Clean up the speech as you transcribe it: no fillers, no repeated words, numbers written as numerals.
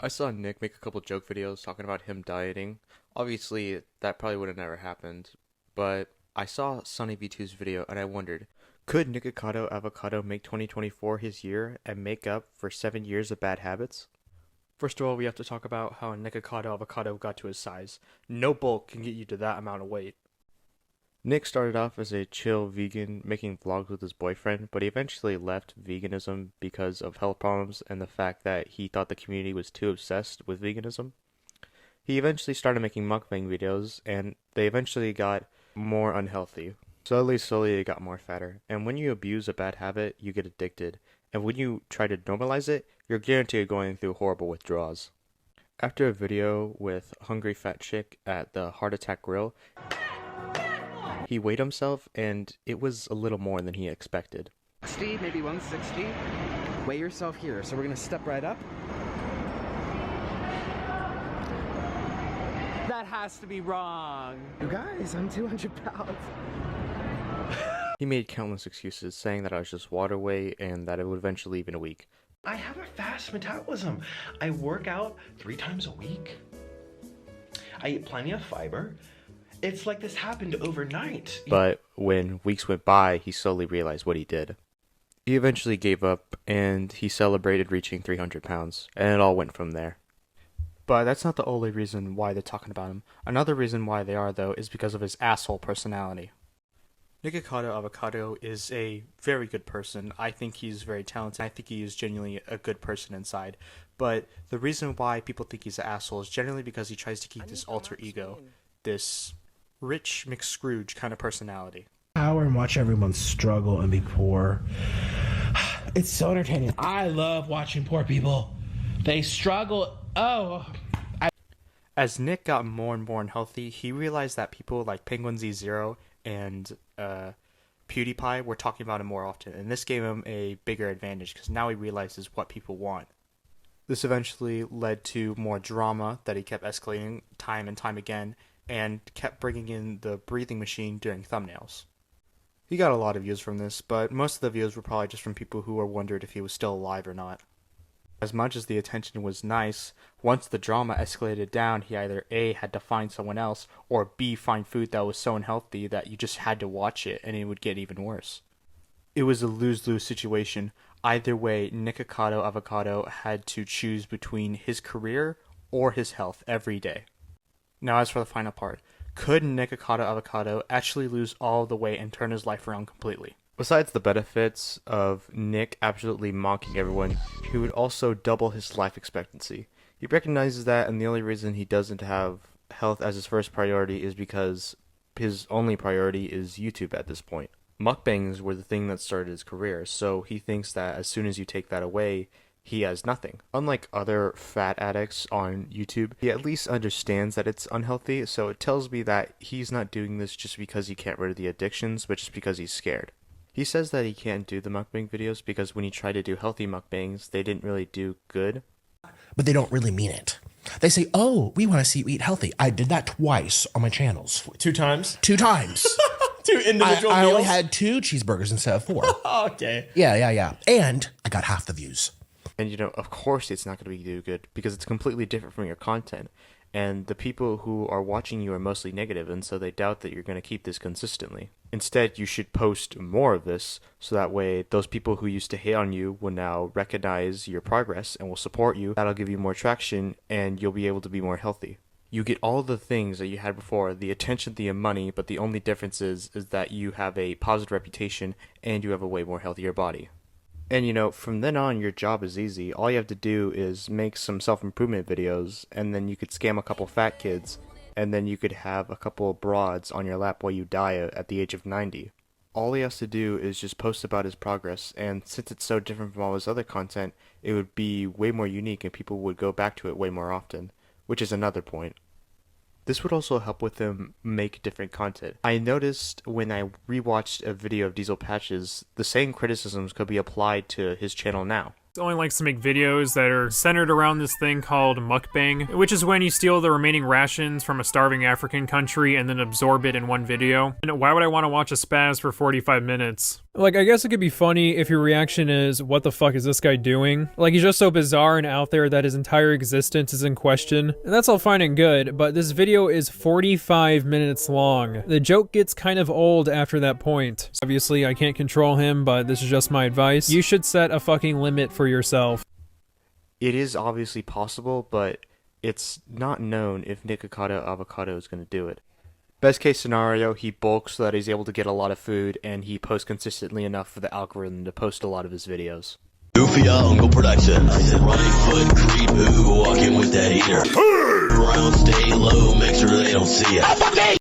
I saw Nick make a couple joke videos talking about him dieting. Obviously, that probably would have never happened, but I saw Sunny V2's video and I wondered, could Nikocado Avocado make 2024 his year and make up for 7 years of bad habits? First of all, we have to talk about how Nikocado Avocado got to his size. No bulk can get you to that amount of weight. Nick started off as a chill vegan making vlogs with his boyfriend, but he eventually left veganism because of health problems and the fact that he thought the community was too obsessed with veganism. He eventually started making mukbang videos, and they eventually got more unhealthy. Slowly, it got more fatter. And when you abuse a bad habit, you get addicted. And when you try to normalize it, you're guaranteed going through horrible withdrawals. After a video with Hungry Fat Chick at the Heart Attack Grill, he weighed himself, and it was a little more than he expected. 60, maybe 160. Weigh yourself here. So we're gonna step right up. That has to be wrong. You guys, I'm 200 pounds. He made countless excuses, saying that I was just water weight and that it would eventually leave in a week. I have a fast metabolism. I work out 3 times a week. I eat plenty of fiber. It's like this happened overnight. But when weeks went by, he slowly realized what he did. He eventually gave up, and he celebrated reaching 300 pounds, and it all went from there. But that's not the only reason why they're talking about him. Another reason why they are, though, is because of his asshole personality. Nikocado Avocado is a very good person. I think he's very talented. I think he is genuinely a good person inside. But the reason why people think he's an asshole is generally because he tries to keep this alter ego, this rich McScrooge kind of personality. Power and watch everyone struggle and be poor. It's so entertaining. I love watching poor people. They struggle. As Nick got more and more unhealthy, he realized that people like Penguin Z0 and PewDiePie were talking about him more often, and this gave him a bigger advantage because now he realizes what people want. This eventually led to more drama that he kept escalating time and time again, and kept bringing in the breathing machine during thumbnails. He got a lot of views from this, but most of the views were probably just from people who were wondered if he was still alive or not. As much as the attention was nice, once the drama escalated down, he either A, had to find someone else, or B, find food that was so unhealthy that you just had to watch it and it would get even worse. It was a lose-lose situation. Either way, Nikocado Avocado had to choose between his career or his health every day. Now as for the final part, could Nikocado Avocado actually lose all the weight and turn his life around completely? Besides the benefits of Nick absolutely mocking everyone, he would also double his life expectancy. He recognizes that, and the only reason he doesn't have health as his first priority is because his only priority is YouTube at this point. Mukbangs were the thing that started his career, so he thinks that as soon as you take that away, he has nothing. Unlike other fat addicts on YouTube, he at least understands that it's unhealthy, so it tells me that he's not doing this just because he can't rid of the addictions, but just because he's scared. He says that he can't do the mukbang videos because when he tried to do healthy mukbangs, they didn't really do good. But they don't really mean it. They say, oh, we want to see you eat healthy. I did that twice on my channels. 2 times? 2 times. 2 individual I meals? only had 2 cheeseburgers instead of 4. Okay. Yeah. And I got half the views. And of course it's not going to be do good because it's completely different from your content. And the people who are watching you are mostly negative, and so they doubt that you're going to keep this consistently. Instead, you should post more of this, so that way those people who used to hate on you will now recognize your progress and will support you. That'll give you more traction, and you'll be able to be more healthy. You get all the things that you had before, the attention, the money, but the only difference is that you have a positive reputation and you have a way more healthier body. And from then on, your job is easy. All you have to do is make some self-improvement videos, and then you could scam a couple fat kids, and then you could have a couple of broads on your lap while you die at the age of 90. All he has to do is just post about his progress, and since it's so different from all his other content, it would be way more unique and people would go back to it way more often, which is another point. This would also help with him make different content. I noticed when I rewatched a video of Diesel Patches, the same criticisms could be applied to his channel now. He only likes to make videos that are centered around this thing called mukbang, which is when you steal the remaining rations from a starving African country and then absorb it in one video. And why would I want to watch a spaz for 45 minutes? Like, I guess it could be funny if your reaction is, what the fuck is this guy doing? Like, he's just so bizarre and out there that his entire existence is in question. And that's all fine and good, but this video is 45 minutes long. The joke gets kind of old after that point. So obviously, I can't control him, but this is just my advice. You should set a fucking limit for yourself. It is obviously possible, but it's not known if Nikocado Avocado is going to do it. Best case scenario, he bulks so that he's able to get a lot of food, and he posts consistently enough for the algorithm to post a lot of his videos. Goofy Uncle Production. I said right foot creep, ooh, walking with that heater. Around, stay low, make sure they don't see it.